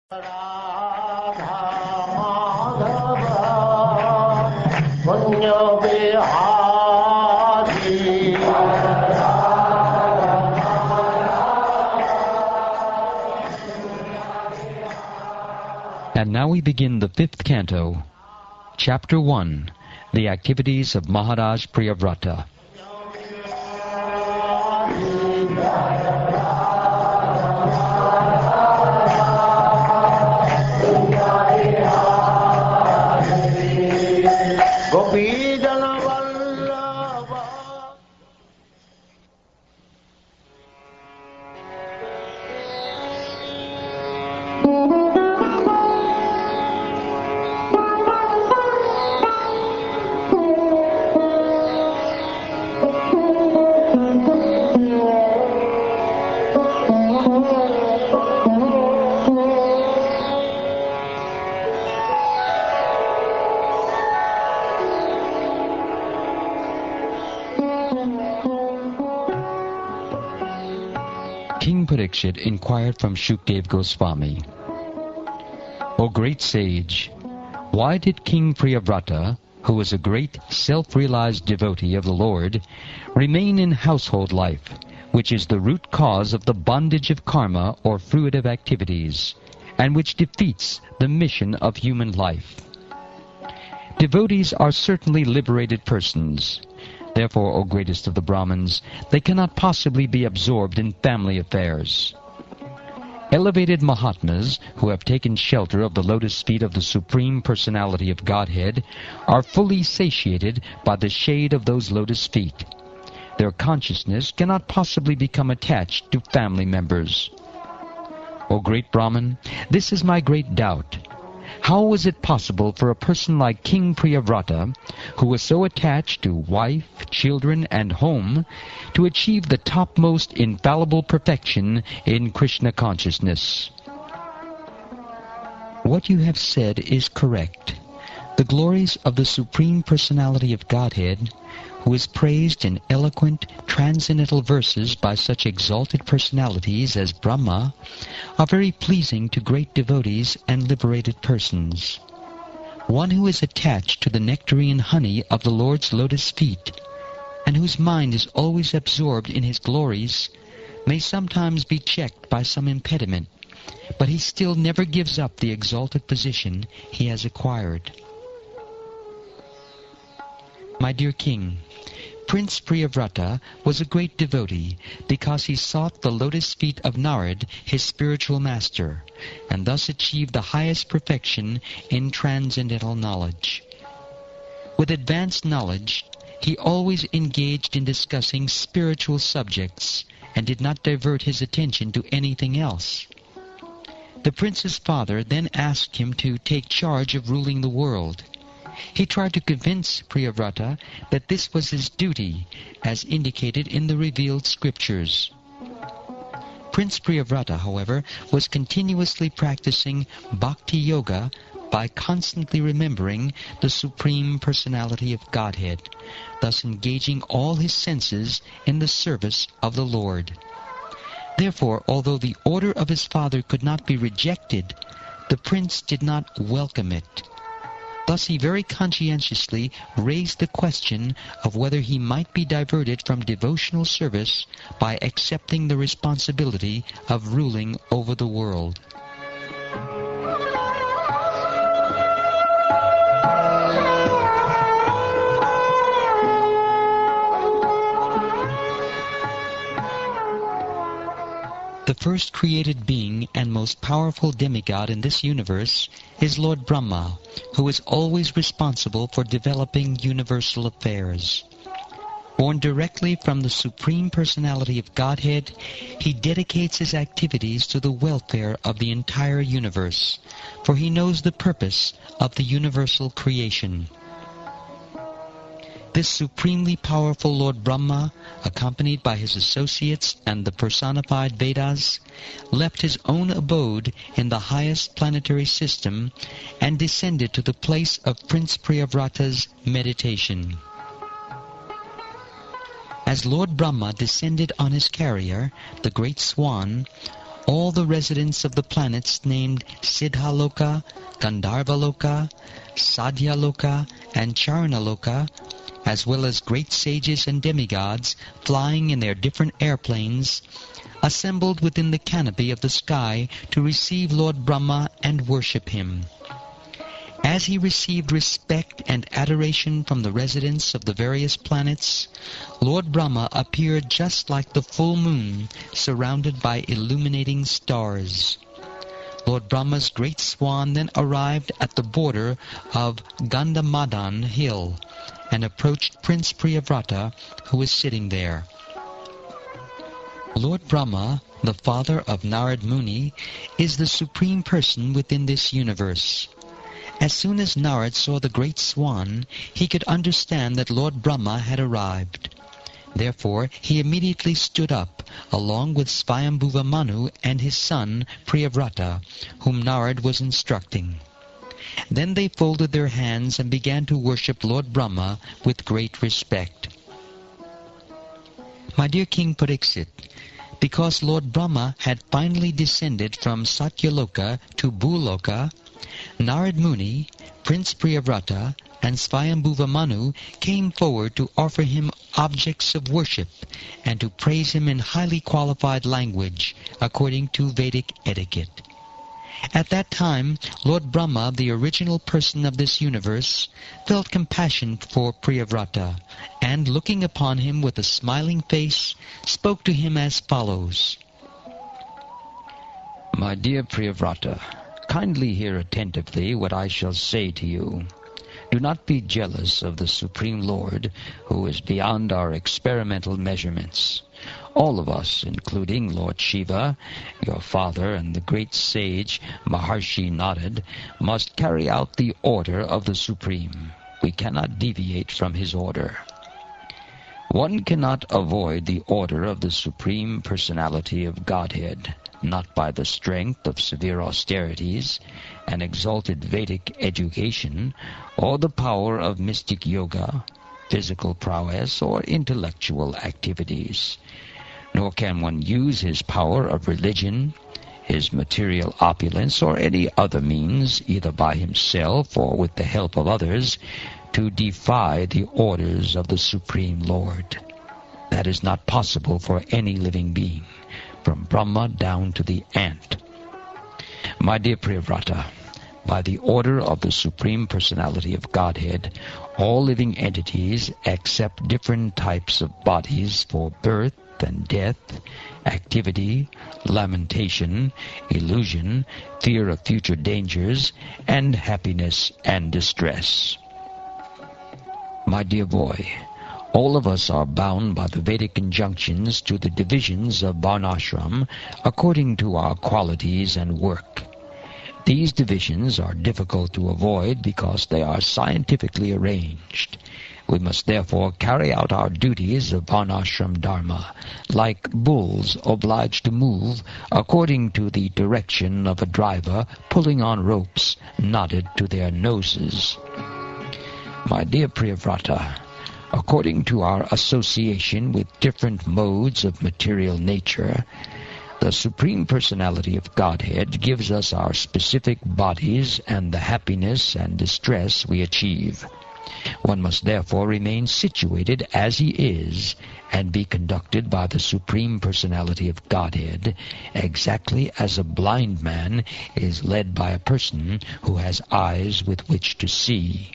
And now we begin the 5th canto, Chapter 1, The Activities of Maharaj Priyavrata. King Parikshit inquired from Shukdev Goswami, O great sage, why did King Priyavrata, who was a great self-realized devotee of the Lord, remain in household life, which is the root cause of the bondage of karma or fruitive activities, and which defeats the mission of human life? Devotees are certainly liberated persons. Therefore, O greatest of the Brahmins, they cannot possibly be absorbed in family affairs. Elevated Mahatmas, who have taken shelter of the lotus feet of the Supreme Personality of Godhead, are fully satiated by the shade of those lotus feet. Their consciousness cannot possibly become attached to family members. O great Brahmin, this is my great doubt. How was it possible for a person like King Priyavrata, who was so attached to wife, children, and home, to achieve the topmost infallible perfection in Krishna consciousness? What you have said is correct. The glories of the Supreme Personality of Godhead, who is praised in eloquent, transcendental verses by such exalted personalities as Brahma, are very pleasing to great devotees and liberated persons. One who is attached to the nectarine honey of the Lord's lotus feet, and whose mind is always absorbed in his glories, may sometimes be checked by some impediment, but he still never gives up the exalted position he has acquired. My dear King, Prince Priyavrata was a great devotee because he sought the lotus feet of Narad, his spiritual master, and thus achieved the highest perfection in transcendental knowledge. With advanced knowledge, he always engaged in discussing spiritual subjects and did not divert his attention to anything else. The prince's father then asked him to take charge of ruling the world. He tried to convince Priyavrata that this was his duty, as indicated in the revealed scriptures. Prince Priyavrata, however, was continuously practicing bhakti yoga by constantly remembering the Supreme Personality of Godhead, thus engaging all his senses in the service of the Lord. Therefore, although the order of his father could not be rejected, the prince did not welcome it. Thus he very conscientiously raised the question of whether he might be diverted from devotional service by accepting the responsibility of ruling over the world. The first created being and most powerful demigod in this universe is Lord Brahma, who is always responsible for developing universal affairs. Born directly from the Supreme Personality of Godhead, he dedicates his activities to the welfare of the entire universe, for he knows the purpose of the universal creation. This supremely powerful Lord Brahma, accompanied by his associates and the personified Vedas, left his own abode in the highest planetary system and descended to the place of Prince Priyavrata's meditation. As Lord Brahma descended on his carrier, the great swan, all the residents of the planets named Siddhaloka, Gandharvaloka, Sadhyaloka, and Charanaloka, as well as great sages and demigods flying in their different airplanes, assembled within the canopy of the sky to receive Lord Brahma and worship him. As he received respect and adoration from the residents of the various planets, Lord Brahma appeared just like the full moon, surrounded by illuminating stars. Lord Brahma's great swan then arrived at the border of Gandhamadan hill and approached Prince Priyavrata, who was sitting there. Lord Brahma, the father of Narad Muni, is the supreme person within this universe. As soon as Narad saw the great swan, he could understand that Lord Brahma had arrived. Therefore he immediately stood up, along with Swayambhuva Manu and his son Priyavrata, whom Narad was instructing. Then they folded their hands and began to worship Lord Brahma with great respect. My dear King Pariksit, because Lord Brahma had finally descended from Satyaloka to Bhuloka, Narad Muni, Prince Priyavrata, and Swayambhuva Manu came forward to offer him objects of worship and to praise him in highly qualified language according to Vedic etiquette. At that time, Lord Brahma, the original person of this universe, felt compassion for Priyavrata, and looking upon him with a smiling face, spoke to him as follows. My dear Priyavrata, kindly hear attentively what I shall say to you. Do not be jealous of the Supreme Lord, who is beyond our experimental measurements. All of us, including Lord Shiva, your father, and the great sage Maharshi Narad, must carry out the order of the Supreme. We cannot deviate from his order. One cannot avoid the order of the Supreme Personality of Godhead, not by the strength of severe austerities, an exalted Vedic education, or the power of mystic yoga, physical prowess, or intellectual activities. Nor can one use his power of religion, his material opulence, or any other means, either by himself or with the help of others, to defy the orders of the Supreme Lord. That is not possible for any living being, from Brahma down to the ant. My dear Priyavrata, by the order of the Supreme Personality of Godhead, all living entities accept different types of bodies for birth and death, activity, lamentation, illusion, fear of future dangers, and happiness and distress. My dear boy, all of us are bound by the Vedic injunctions to the divisions of Varnashram according to our qualities and work. These divisions are difficult to avoid because they are scientifically arranged. We must therefore carry out our duties of Varnashram Dharma, like bulls obliged to move according to the direction of a driver pulling on ropes knotted to their noses. My dear Priyavrata, according to our association with different modes of material nature, the Supreme Personality of Godhead gives us our specific bodies and the happiness and distress we achieve. One must therefore remain situated as he is and be conducted by the Supreme Personality of Godhead, exactly as a blind man is led by a person who has eyes with which to see.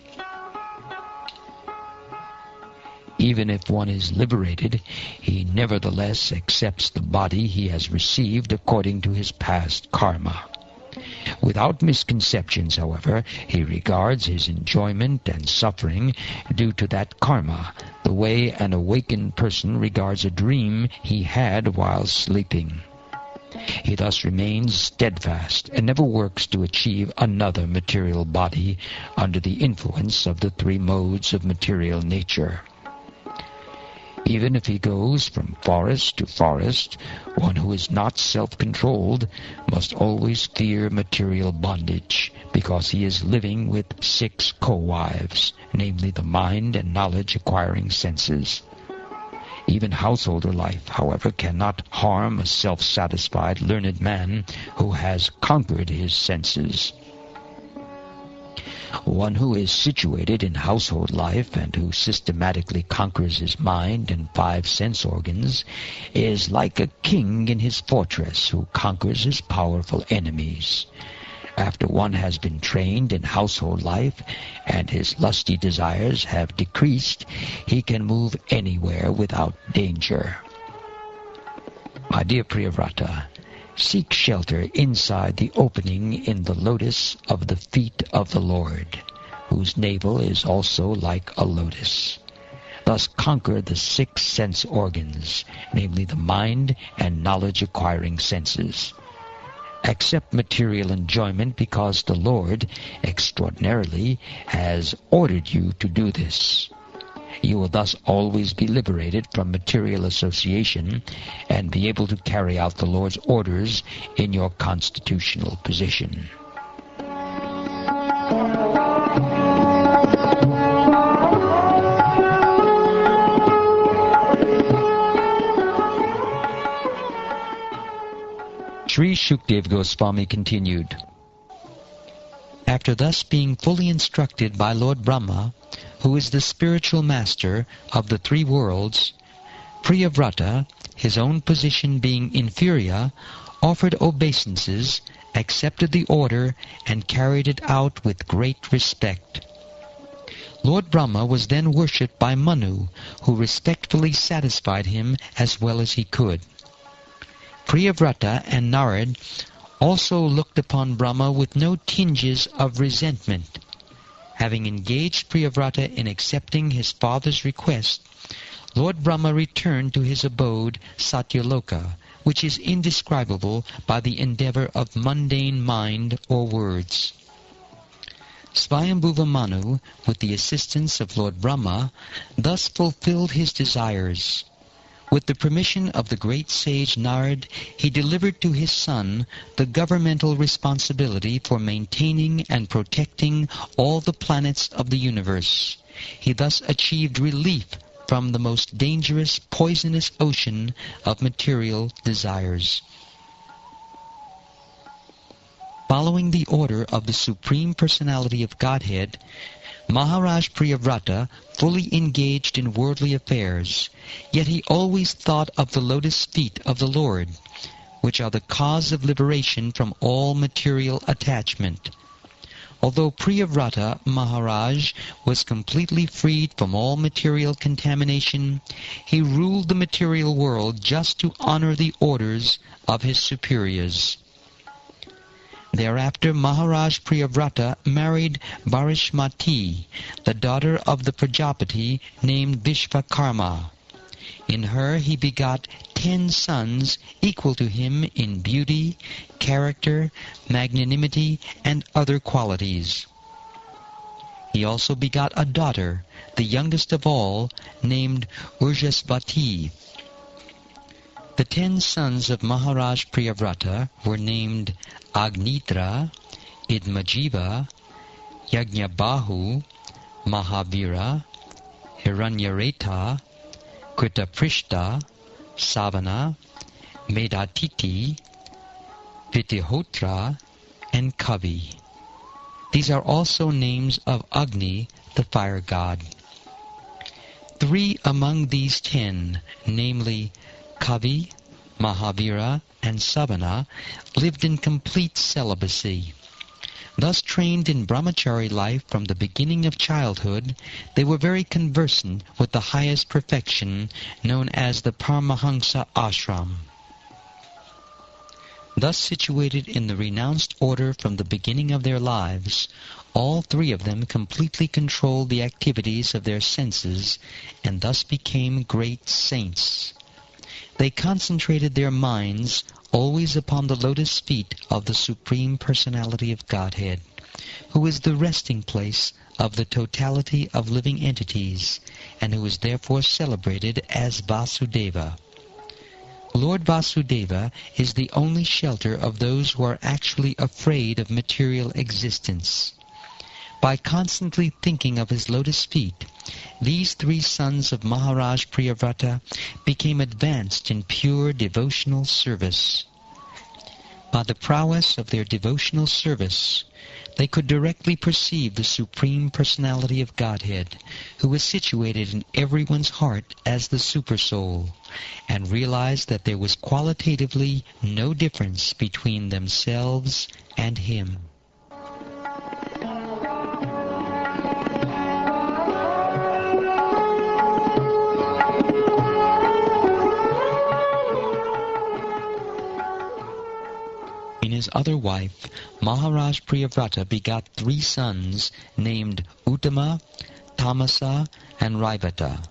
Even if one is liberated, he nevertheless accepts the body he has received according to his past karma. Without misconceptions, however, he regards his enjoyment and suffering due to that karma, the way an awakened person regards a dream he had while sleeping. He thus remains steadfast and never works to achieve another material body under the influence of the three modes of material nature. Even if he goes from forest to forest, one who is not self-controlled must always fear material bondage, because he is living with 6 co-wives, namely the mind and knowledge-acquiring senses. Even householder life, however, cannot harm a self-satisfied, learned man who has conquered his senses. One who is situated in household life and who systematically conquers his mind and 5 sense organs is like a king in his fortress who conquers his powerful enemies. After one has been trained in household life and his lusty desires have decreased, he can move anywhere without danger. My dear Priyavrata, seek shelter inside the opening in the lotus of the feet of the Lord, whose navel is also like a lotus. Thus conquer the 6 sense organs, namely the mind and knowledge-acquiring senses. Accept material enjoyment because the Lord, extraordinarily, has ordered you to do this. You will thus always be liberated from material association and be able to carry out the Lord's orders in your constitutional position. Sri Shukdev Goswami continued, After thus being fully instructed by Lord Brahma, who is the spiritual master of the 3 worlds, Priyavrata, his own position being inferior, offered obeisances, accepted the order, and carried it out with great respect. Lord Brahma was then worshipped by Manu, who respectfully satisfied him as well as he could. Priyavrata and Narad also looked upon Brahma with no tinges of resentment. Having engaged Priyavrata in accepting his father's request, Lord Brahma returned to his abode Satyaloka, which is indescribable by the endeavor of mundane mind or words. Swayambhuva Manu, with the assistance of Lord Brahma, thus fulfilled his desires. With the permission of the great sage Narad, he delivered to his son the governmental responsibility for maintaining and protecting all the planets of the universe. He thus achieved relief from the most dangerous, poisonous ocean of material desires. Following the order of the Supreme Personality of Godhead, Maharaj Priyavrata fully engaged in worldly affairs, yet he always thought of the lotus feet of the Lord, which are the cause of liberation from all material attachment. Although Priyavrata Maharaj was completely freed from all material contamination, he ruled the material world just to honor the orders of his superiors. Thereafter Maharaj Priyavrata married Barishmati, the daughter of the Prajapati named Vishvakarma. In her he begot 10 sons equal to him in beauty, character, magnanimity, and other qualities. He also begot a daughter, the youngest of all, named Urjasvati. The 10 sons of Maharaj Priyavrata were named Agnitra, Idmajiva, Yajnabahu, Mahavira, Hiranyareta, Kritaprishta, Savana, Medatiti, Vitihotra, and Kavi. These are also names of Agni, the fire god. 3 among these 10, namely Kavi, Mahavira, and Savana, lived in complete celibacy. Thus trained in brahmachari life from the beginning of childhood, they were very conversant with the highest perfection, known as the Paramahansa ashram. Thus situated in the renounced order from the beginning of their lives, all 3 of them completely controlled the activities of their senses and thus became great saints. They concentrated their minds always upon the lotus feet of the Supreme Personality of Godhead, who is the resting place of the totality of living entities, and who is therefore celebrated as Vasudeva. Lord Vasudeva is the only shelter of those who are actually afraid of material existence. By constantly thinking of his lotus feet, these 3 sons of Maharaj Priyavrata became advanced in pure devotional service. By the prowess of their devotional service, they could directly perceive the Supreme Personality of Godhead, who is situated in everyone's heart as the Supersoul, and realized that there was qualitatively no difference between themselves and Him. In his other wife, Maharaj Priyavrata begot 3 sons named Uttama, Tamasa, and Raivata.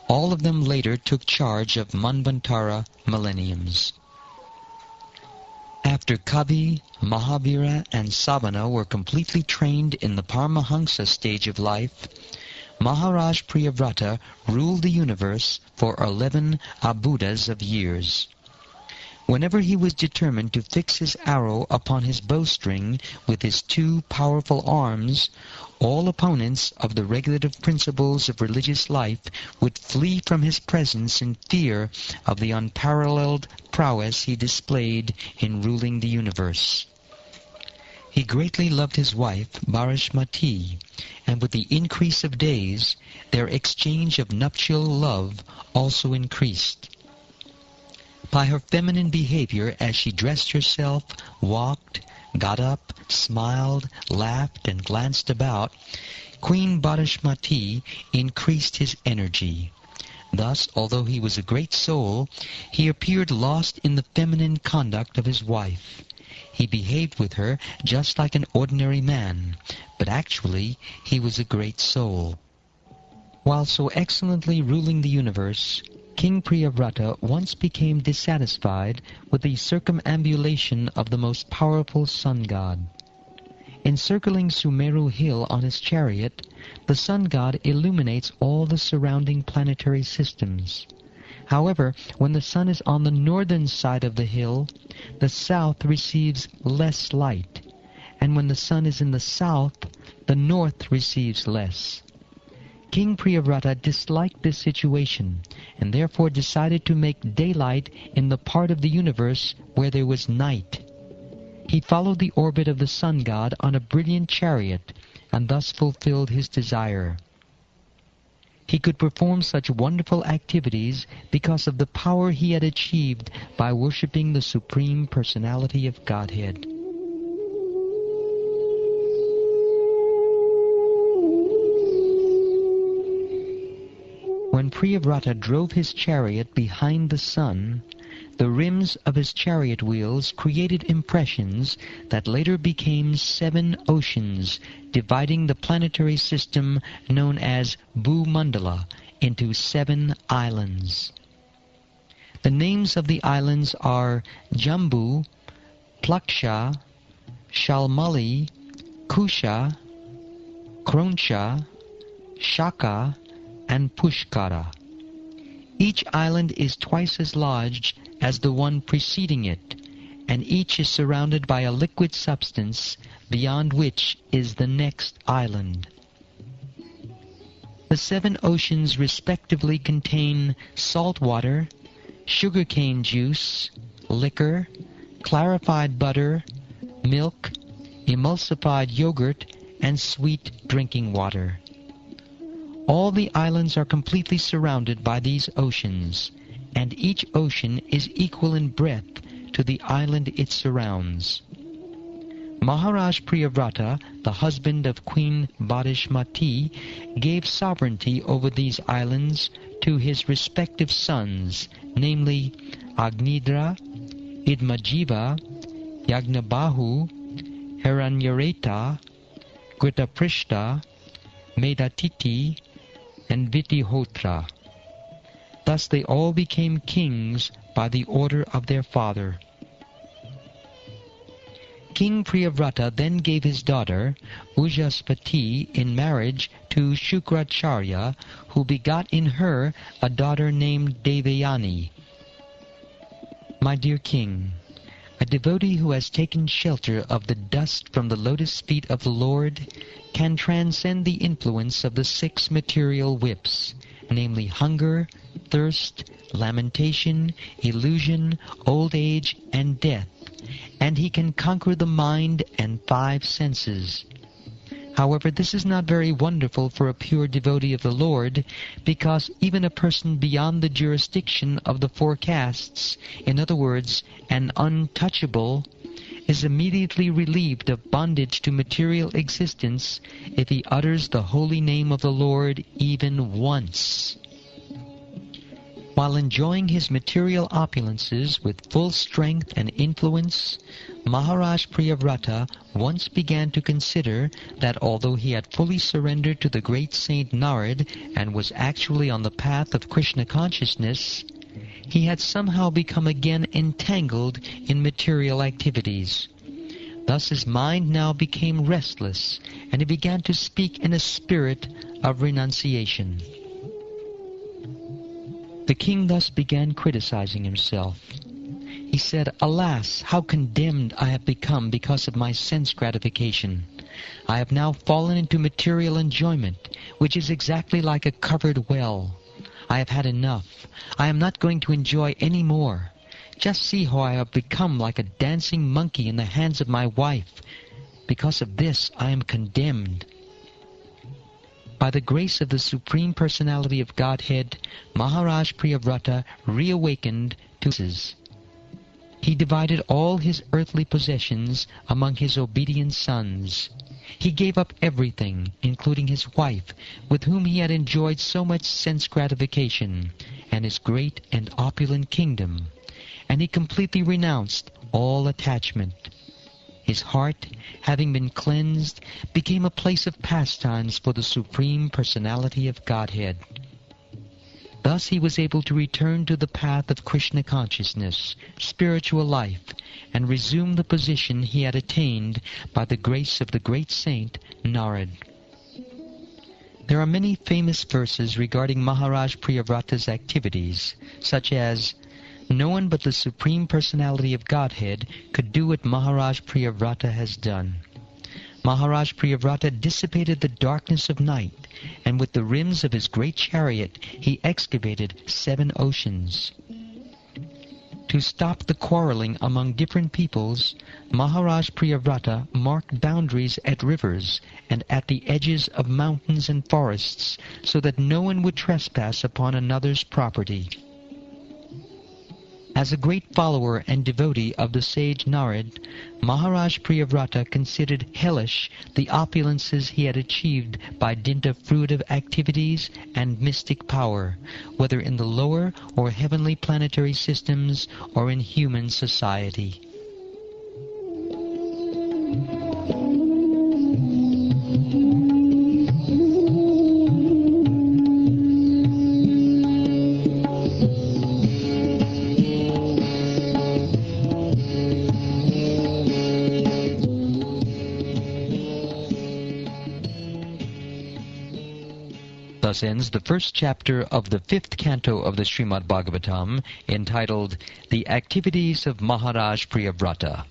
All of them later took charge of Manvantara millenniums. After Kavi, Mahavira, and Savana were completely trained in the Paramahansa stage of life, Maharaj Priyavrata ruled the universe for 11 abudas of years. Whenever he was determined to fix his arrow upon his bowstring with his 2 powerful arms, all opponents of the regulative principles of religious life would flee from his presence in fear of the unparalleled prowess he displayed in ruling the universe. He greatly loved his wife, Bharashmati, and with the increase of days, their exchange of nuptial love also increased. By her feminine behavior as she dressed herself, walked, got up, smiled, laughed, and glanced about, Queen Bharashmati increased his energy. Thus, although he was a great soul, he appeared lost in the feminine conduct of his wife. He behaved with her just like an ordinary man, but actually he was a great soul. While so excellently ruling the universe, King Priyavrata once became dissatisfied with the circumambulation of the most powerful sun god. Encircling Sumeru hill on his chariot, the sun god illuminates all the surrounding planetary systems. However, when the sun is on the northern side of the hill, the south receives less light, and when the sun is in the south, the north receives less. King Priyavrata disliked this situation, and therefore decided to make daylight in the part of the universe where there was night. He followed the orbit of the sun god on a brilliant chariot, and thus fulfilled his desire. He could perform such wonderful activities because of the power he had achieved by worshipping the Supreme Personality of Godhead. When Priyavrata drove his chariot behind the sun, the rims of his chariot wheels created impressions that later became 7 oceans, dividing the planetary system known as Bhumandala into 7 islands. The names of the islands are Jambu, Plaksha, Shalmali, Kusha, Kroncha, Shaka, and Pushkara. Each island is twice as large as the one preceding it, and each is surrounded by a liquid substance beyond which is the next island. The 7 oceans respectively contain salt water, sugarcane juice, liquor, clarified butter, milk, emulsified yogurt, and sweet drinking water. All the islands are completely surrounded by these oceans, and each ocean is equal in breadth to the island it surrounds. Maharaj Priyavrata, the husband of Queen Bharashmati, gave sovereignty over these islands to his respective sons, namely Agnidra, Idmajiva, Yagnabahu, Hiranyareta, Gritaprishta, Medatiti, and Vitihotra. Thus they all became kings by the order of their father. King Priyavrata then gave his daughter, Ujaspati, in marriage to Shukracharya, who begot in her a daughter named Devayani. My dear king, A devotee who has taken shelter of the dust from the lotus feet of the Lord can transcend the influence of the 6 material whips, namely hunger, thirst, lamentation, illusion, old age, and death, and he can conquer the mind and 5 senses. However, this is not very wonderful for a pure devotee of the Lord, because even a person beyond the jurisdiction of the 4 castes, in other words, an untouchable, is immediately relieved of bondage to material existence if he utters the holy name of the Lord even once. While enjoying his material opulences with full strength and influence, Maharaj Priyavrata once began to consider that although he had fully surrendered to the great saint Narad and was actually on the path of Krishna consciousness, he had somehow become again entangled in material activities. Thus his mind now became restless, and he began to speak in a spirit of renunciation. The king thus began criticizing himself. He said, "Alas, how condemned I have become because of my sense gratification. I have now fallen into material enjoyment, which is exactly like a covered well. I have had enough. I am not going to enjoy any more. Just see how I have become like a dancing monkey in the hands of my wife. Because of this, I am condemned." By the grace of the Supreme Personality of Godhead, Maharaj Priyavrata reawakened to his. He divided all his earthly possessions among his obedient sons. He gave up everything, including his wife, with whom he had enjoyed so much sense gratification, and his great and opulent kingdom, and he completely renounced all attachment. His heart, having been cleansed, became a place of pastimes for the Supreme Personality of Godhead. Thus he was able to return to the path of Krishna consciousness, spiritual life, and resume the position he had attained by the grace of the great saint Narad. There are many famous verses regarding Maharaj Priyavrata's activities, such as, "No one but the Supreme Personality of Godhead could do what Maharaj Priyavrata has done. Maharaj Priyavrata dissipated the darkness of night, and with the rims of his great chariot he excavated 7 oceans. To stop the quarreling among different peoples, Maharaj Priyavrata marked boundaries at rivers and at the edges of mountains and forests, so that no one would trespass upon another's property. As a great follower and devotee of the sage Narad, Maharaj Priyavrata considered hellish the opulences he had achieved by dint of fruitive activities and mystic power, whether in the lower or heavenly planetary systems or in human society. Thus ends the first chapter of the 5th canto of the Srimad Bhagavatam, entitled The Activities of Maharaj Priyavrata.